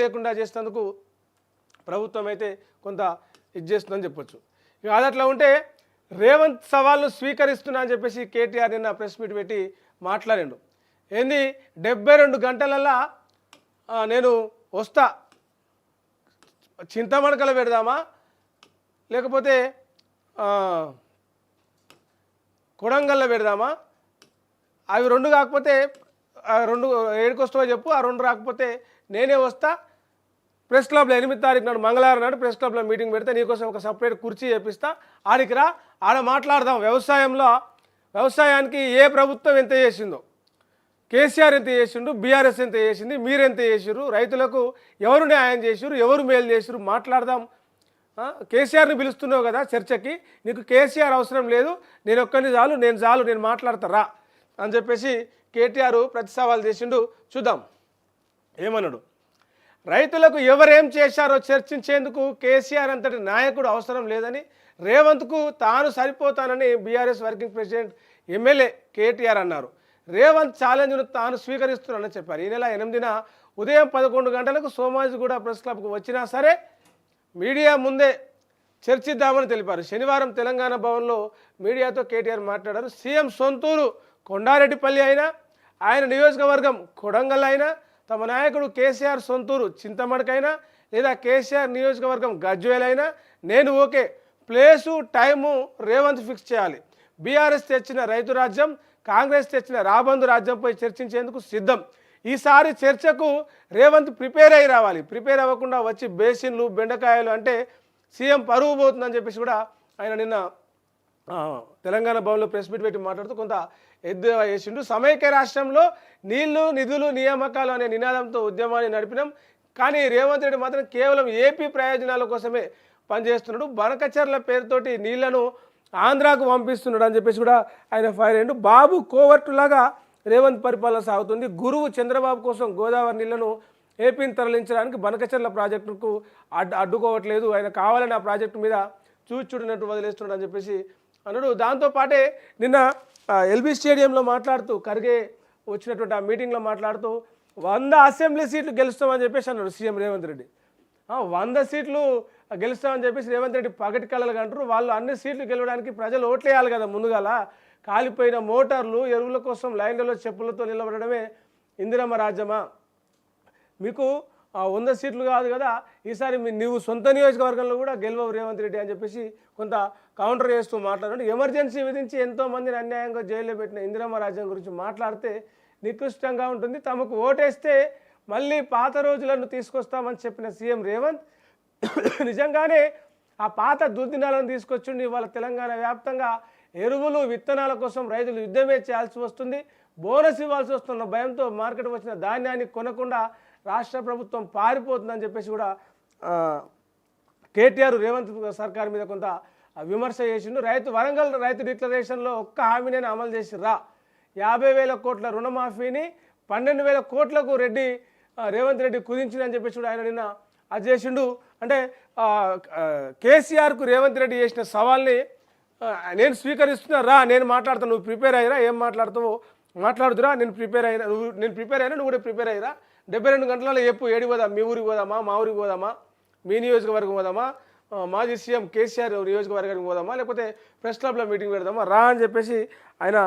లేకుండా చేసినందుకు ప్రభుత్వం అయితే కొంత ఇది చేస్తుందని చెప్పొచ్చు. ఇక అదట్లా ఉంటే రేవంత్ సవాల్ను స్వీకరిస్తున్నా అని చెప్పేసి కేటీఆర్ నిన్న ప్రెస్ మీట్ పెట్టి మాట్లాడిండు. ఏంది 72 గంటలల్లా నేను వస్తా, చింతమడకలు పెడదామా లేకపోతే కొడంగల్లో పెడదామా, అవి 2 కాకపోతే 2 ఏడుకొస్తావో చెప్పు, ఆ 2 రాకపోతే నేనే వస్తా, ప్రెస్ క్లబ్లో 8 తారీఖు నాడు మంగళవారం నాడు ప్రెస్ క్లబ్లో మీటింగ్ పెడితే నీకోసం ఒక సపరేట్ కుర్చీ చేపిస్తా, ఆడికి రా, ఆడ మాట్లాడదాం. వ్యవసాయానికి ఏ ప్రభుత్వం ఎంత చేసిందో, కేసీఆర్ ఎంత చేసిండు, బీఆర్ఎస్ ఎంత చేసింది, మీరెంత చేసిర్రు, రైతులకు ఎవరు న్యాయం చేసిర్రు, ఎవరు మేలు చేసిర్రు మాట్లాడదాం. కేసీఆర్ని పిలుస్తున్నావు కదా చర్చకి, నీకు కేసీఆర్ అవసరం లేదు, నేను ఒక్కరిని చాలు నేను మాట్లాడతారా అని చెప్పేసి కేటీఆర్ ప్రతి సవాల్ చేసిండు. చూద్దాం ఏమన్నాడు. రైతులకు ఎవరేం చేశారో చర్చించేందుకు కేసీఆర్ అంతటి నాయకుడు అవసరం లేదని, రేవంత్కు తాను సరిపోతానని BRS working president MLA KTR అన్నారు. రేవంత్ ఛాలెంజ్ను తాను స్వీకరిస్తున్నానని చెప్పారు. ఈ నెల 8న ఉదయం 11 గంటలకు సోమాజిగూడ ప్రెస్ క్లబ్కు వచ్చినా సరే మీడియా ముందే చర్చిద్దామని తెలిపారు. శనివారం తెలంగాణ భవన్లో మీడియాతో కేటీఆర్ మాట్లాడారు. సీఎం సొంతూరు కొండారెడ్డిపల్లి అయినా, ఆయన నియోజకవర్గం కొడంగల్ అయినా, తమ నాయకుడు కేసీఆర్ సొంతూరు చింతమడకైనా లేదా కేసీఆర్ నియోజకవర్గం గజ్వేల్ అయినా నేను okay, place time Revanth fix చేయాలి. బీఆర్ఎస్ తెచ్చిన రైతు రాజ్యం, కాంగ్రెస్ తెచ్చిన రాబందు రాజ్యంపై చర్చించేందుకు సిద్ధం. ఈసారి చర్చకు రేవంత్ ప్రిపేర్ అయ్యి రావాలి. ప్రిపేర్ అవ్వకుండా వచ్చి బేసిన్లు బెండకాయలు అంటే సీఎం పరువు పోతుందని చెప్పేసి కూడా ఆయన నిన్న తెలంగాణ భవన్లో ప్రెస్ మీట్ పెట్టి మాట్లాడుతూ కొంత ఎద్దేవా చేసిండు. సమైక్య రాష్ట్రంలో నీళ్లు నిధులు నియామకాలు అనే నినాదంతో ఉద్యమాన్ని నడిపినాం, కానీ రేవంత్ రెడ్డి మాత్రం కేవలం ఏపీ ప్రయోజనాల కోసమే పనిచేస్తున్నాడు, బనకచర్ల పేరుతోటి నీళ్లను ఆంధ్రాకు పంపిస్తున్నాడు అని చెప్పేసి కూడా ఆయన ఫైర్ అయ్యిండు. బాబు కోవర్టులాగా రేవంత్ పరిపాలన సాగుతుంది. గురువు చంద్రబాబు కోసం గోదావరి నీళ్లను ఏపీని తరలించడానికి బనకచర్ల ప్రాజెక్టుకు అడ్డుకోవట్లేదు, ఆయన కావాలని ఆ ప్రాజెక్టు మీద చూడనట్టు వదిలేస్తున్నాడు అని చెప్పేసి అన్నాడు. దాంతోపాటే నిన్న ఎల్బీ స్టేడియంలో మాట్లాడుతూ ఖర్గే వచ్చినటువంటి ఆ మీటింగ్లో మాట్లాడుతూ 100 అసెంబ్లీ సీట్లు గెలుస్తామని చెప్పేసి అన్నాడు సీఎం రేవంత్ రెడ్డి. 100 సీట్లు గెలుస్తామని చెప్పేసి రేవంత్ రెడ్డి పగటి కళలుగా అంటారు. వాళ్ళు అన్ని సీట్లు గెలవడానికి ప్రజలు ఓట్లేయాలి కదా ముందుగాల. కాలిపోయిన మోటార్లు ఎరువుల కోసం లైన్లలో చెప్పులతో నిలబడమే ఇందిరమ్మ రాజ్యమా? మీకు 100 సీట్లు కాదు కదా, ఈసారి నువ్వు సొంత నియోజకవర్గంలో కూడా గెలవవు రేవంత్ రెడ్డి అని చెప్పేసి కొంత కౌంటర్ చేస్తూ మాట్లాడాడు. ఎమర్జెన్సీ విధించి ఎంతోమందిని అన్యాయంగా జైల్లో పెట్టిన ఇందిరమ్మ రాజ్యం గురించి మాట్లాడితే నికృష్టంగా ఉంటుంది. తమకు ఓటేస్తే మళ్ళీ పాత రోజులను తీసుకొస్తామని చెప్పిన సీఎం రేవంత్ నిజంగానే ఆ పాత దుర్దినాలను తీసుకొచ్చిండి. ఇవాళ తెలంగాణ వ్యాప్తంగా ఎరువులు విత్తనాల కోసం రైతులు యుద్ధమే చేయాల్సి వస్తుంది. బోనస్ ఇవ్వాల్సి వస్తున్న భయంతో మార్కెట్ వచ్చిన ధాన్యాన్ని కొనకుండా రాష్ట్ర ప్రభుత్వం పారిపోతుందని చెప్పేసి కూడా కేటీఆర్ రేవంత్ సర్కార్ మీద కొంత విమర్శ చేసిండు. వరంగల్ రైతు డిక్లరేషన్లో ఒక్క హామీని అమలు చేసిర్రా, 50,000 కోట్ల రుణమాఫీని 12,000 కోట్లకు రేవంత్ రెడ్డి కుదించిందని చెప్పేసి కూడా ఆయన నిన్న అది చేసిండు. అంటే కేసీఆర్కు రేవంత్ రెడ్డి చేసిన సవాల్ని నేను స్వీకరిస్తున్నా, రా నేను మాట్లాడతాను, నువ్వు ప్రిపేర్ అయ్యిరా, ఏం మాట్లాడుతావో మాట్లాడుతురా, నేను ప్రిపేర్ అయినా నువ్వు కూడా ప్రిపేర్ అయ్యిరా, 72 గంటలలో చెప్పు, ఏడికి పోదాం, మీ ఊరికి పోదామా, మా ఊరికి పోదామా, మీ నియోజకవర్గం పోదామా, మాజీ సీఎం కేసీఆర్ నియోజకవర్గానికి పోదామా, లేకపోతే ప్రెస్ క్లబ్లో మీటింగ్ పెడదామా, రా అని చెప్పేసి ఆయన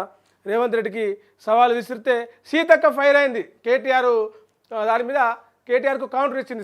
రేవంత్ రెడ్డికి సవాలు విసిరితే సీతక్క ఫైర్ అయింది. కేటీఆర్ దాని మీద కేటీఆర్కు కౌంటర్ ఇచ్చింది.